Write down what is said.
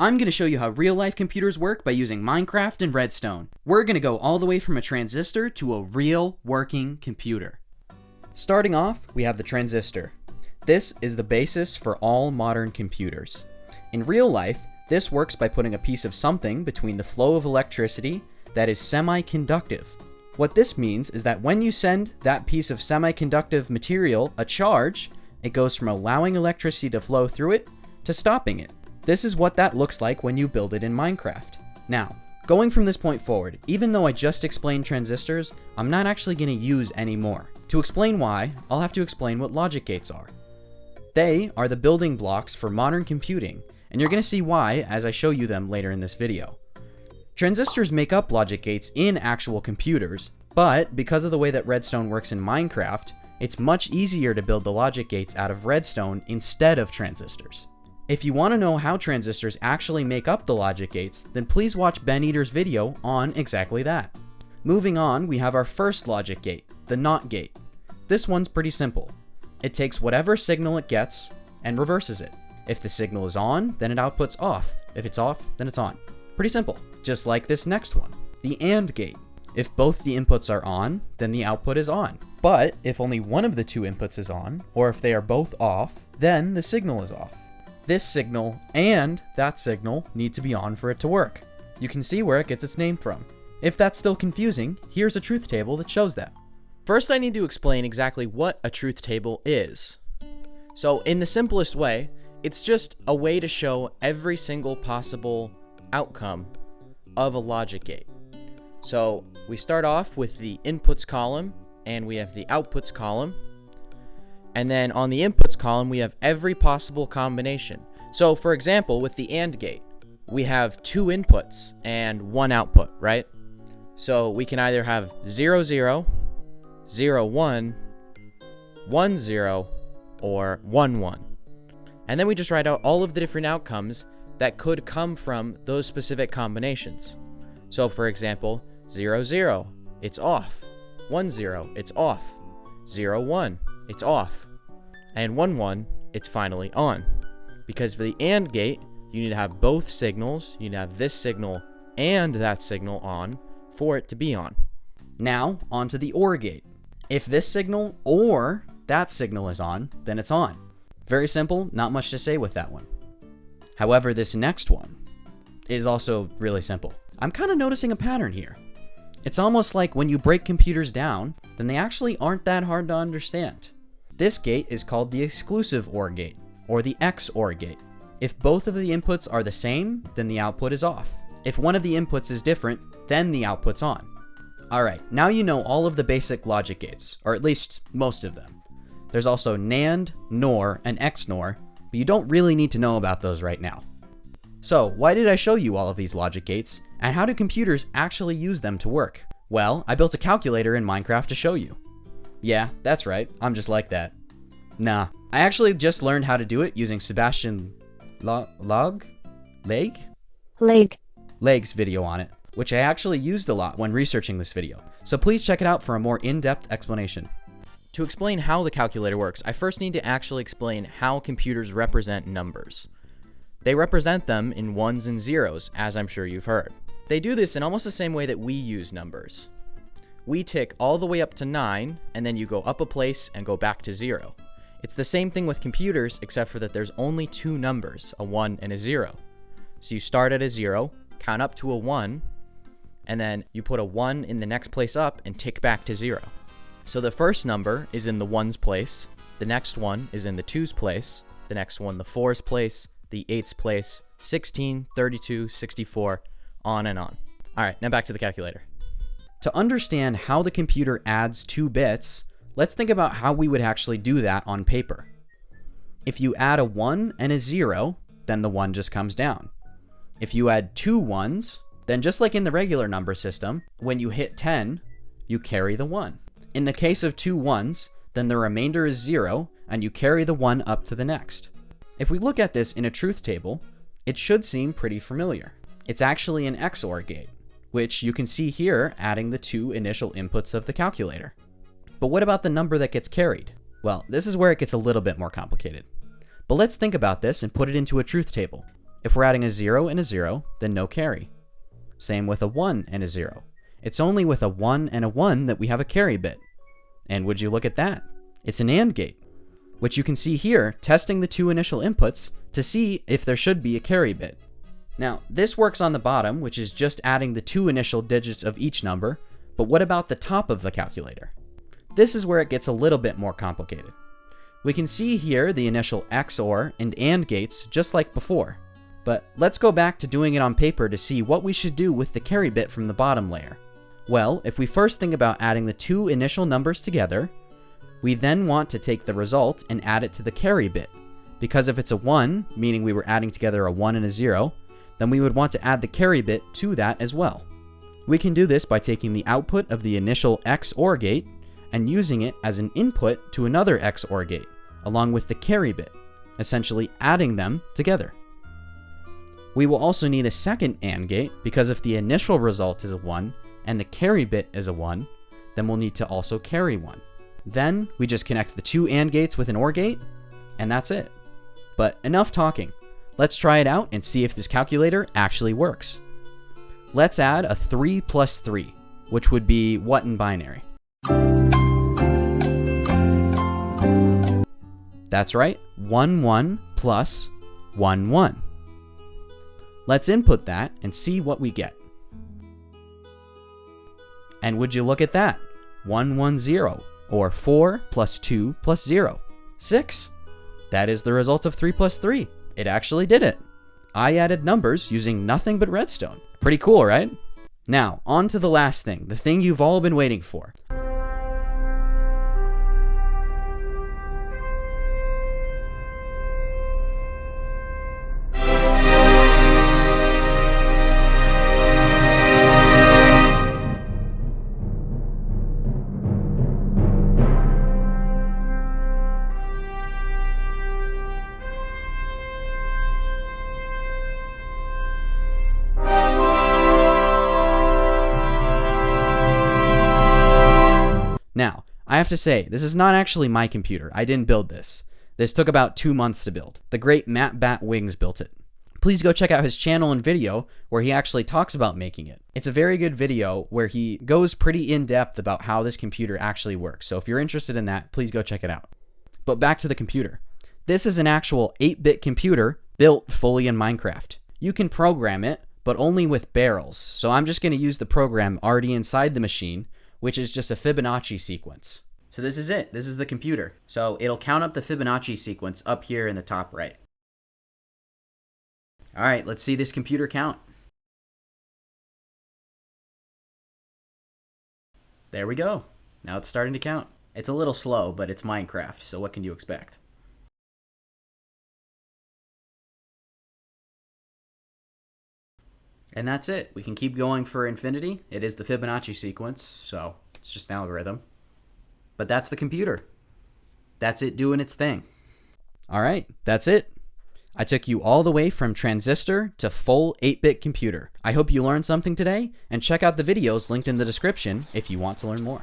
I'm going to show you how real-life computers work by using Minecraft and redstone. We're going to go all the way from a transistor to a real working computer. Starting off, we have the transistor. This is the basis for all modern computers. In real life, this works by putting a piece of something between the flow of electricity that is semiconductive. What this means is that when you send that piece of semiconductive material a charge, it goes from allowing electricity to flow through it to stopping it. This is what that looks like when you build it in Minecraft. Now, going from this point forward, even though I just explained transistors, I'm not actually going to use any more. To explain why, I'll have to explain what logic gates are. They are the building blocks for modern computing, and you're going to see why as I show you them later in this video. Transistors make up logic gates in actual computers, but because of the way that redstone works in Minecraft, it's much easier to build the logic gates out of redstone instead of transistors. If you want to know how transistors actually make up the logic gates, then please watch Ben Eater's video on exactly that. Moving on, we have our first logic gate, the NOT gate. This one's pretty simple. It takes whatever signal it gets and reverses it. If the signal is on, then it outputs off. If it's off, then it's on. Pretty simple. Just like this next one, the AND gate. If both the inputs are on, then the output is on. But if only one of the two inputs is on, or if they are both off, then the signal is off. This signal and that signal need to be on for it to work. You can see where it gets its name from. If that's still confusing, here's a truth table that shows that. First, I need to explain exactly what a truth table is. So in the simplest way, it's just a way to show every single possible outcome of a logic gate. So we start off with the inputs column and we have the outputs column. And then on the inputs column, we have every possible combination. So for example, with the AND gate, we have two inputs and one output, right? So we can either have 0, 0, 0, 1, 1, 0, or 1, 1. And then we just write out all of the different outcomes that could come from those specific combinations. So for example, 0, 0, it's off. 1, 0, it's off. 0, 1, it's off. And 1, 1, it's finally on. Because for the AND gate, you need to have both signals. You need to have this signal and that signal on for it to be on. Now, onto the OR gate. If this signal or that signal is on, then it's on. Very simple, not much to say with that one. However, this next one is also really simple. I'm kind of noticing a pattern here. It's almost like when you break computers down, then they actually aren't that hard to understand. This gate is called the exclusive OR gate, or the XOR gate. If both of the inputs are the same, then the output is off. If one of the inputs is different, then the output's on. Alright, now you know all of the basic logic gates, or at least most of them. There's also NAND, NOR, and XNOR, but you don't really need to know about those right now. So, why did I show you all of these logic gates, and how do computers actually use them to work? Well, I built a calculator in Minecraft to show you. Yeah, that's right, I'm just like that. Nah, I actually just learned how to do it using Sebastian Lague's video on it, which I actually used a lot when researching this video, so please check it out for a more in-depth explanation. To explain how the calculator works, I first need to actually explain how computers represent numbers. They represent them in ones and zeros, as I'm sure you've heard. They do this in almost the same way that we use numbers. We tick all the way up to 9, and then you go up a place and go back to 0. It's the same thing with computers, except for that there's only two numbers, a 1 and a 0. So you start at a 0, count up to a 1, and then you put a 1 in the next place up and tick back to 0. So the first number is in the 1's place, the next one is in the 2's place, the next one the 4's place, the 8's place, 16, 32, 64, on and on. Alright, now back to the calculator. To understand how the computer adds 2 bits, let's think about how we would actually do that on paper. If you add a 1 and a 0, then the 1 just comes down. If you add 2 1s, then just like in the regular number system, when you hit 10, you carry the 1. In the case of 2 1s, then the remainder is 0, and you carry the 1 up to the next. If we look at this in a truth table, it should seem pretty familiar. It's actually an XOR gate, which you can see here adding the 2 initial inputs of the calculator. But what about the number that gets carried? Well, this is where it gets a little bit more complicated. But let's think about this and put it into a truth table. If we're adding a 0 and a 0, then no carry. Same with a 1 and a 0. It's only with a 1 and a 1 that we have a carry bit. And would you look at that? It's an AND gate, which you can see here testing the two initial inputs to see if there should be a carry bit. Now, this works on the bottom, which is just adding the two initial digits of each number, but what about the top of the calculator? This is where it gets a little bit more complicated. We can see here the initial XOR and AND gates just like before, but let's go back to doing it on paper to see what we should do with the carry bit from the bottom layer. Well, if we first think about adding the two initial numbers together, we then want to take the result and add it to the carry bit, because if it's a 1, meaning we were adding together a 1 and a 0, then we would want to add the carry bit to that as well. We can do this by taking the output of the initial XOR gate and using it as an input to another XOR gate, along with the carry bit, essentially adding them together. We will also need a second AND gate, because if the initial result is a 1 and the carry bit is a 1, then we'll need to also carry 1. Then we just connect the two AND gates with an OR gate, and that's it. But enough talking. Let's try it out and see if this calculator actually works. Let's add a 3 plus 3, which would be what in binary? That's right, 1, 1 plus 1, 1. Let's input that and see what we get. And would you look at that? 1, 1, 0, or 4 plus 2 plus 0, 6. That is the result of 3 plus 3. It actually did it. I added numbers using nothing but redstone. Pretty cool, right? Now, on to the last thing, the thing you've all been waiting for. Now, I have to say, this is not actually my computer. I didn't build this. This took about 2 months to build. The great MattBattWing built it. Please go check out his channel and video where he actually talks about making it. It's a very good video where he goes pretty in-depth about how this computer actually works. So if you're interested in that, please go check it out. But back to the computer. This is an actual 8-bit computer built fully in Minecraft. You can program it, but only with barrels. So I'm just going to use the program already inside the machine, which is just a Fibonacci sequence. So this is it. This is the computer. So it'll count up the Fibonacci sequence up here in the top right. All right, let's see this computer count. There we go. Now it's starting to count. It's a little slow, but it's Minecraft, so what can you expect? And that's it. We can keep going for infinity. It is the Fibonacci sequence, so it's just an algorithm. But that's the computer. That's it doing its thing. All right, that's it. I took you all the way from transistor to full 8-bit computer. I hope you learned something today, and check out the videos linked in the description if you want to learn more.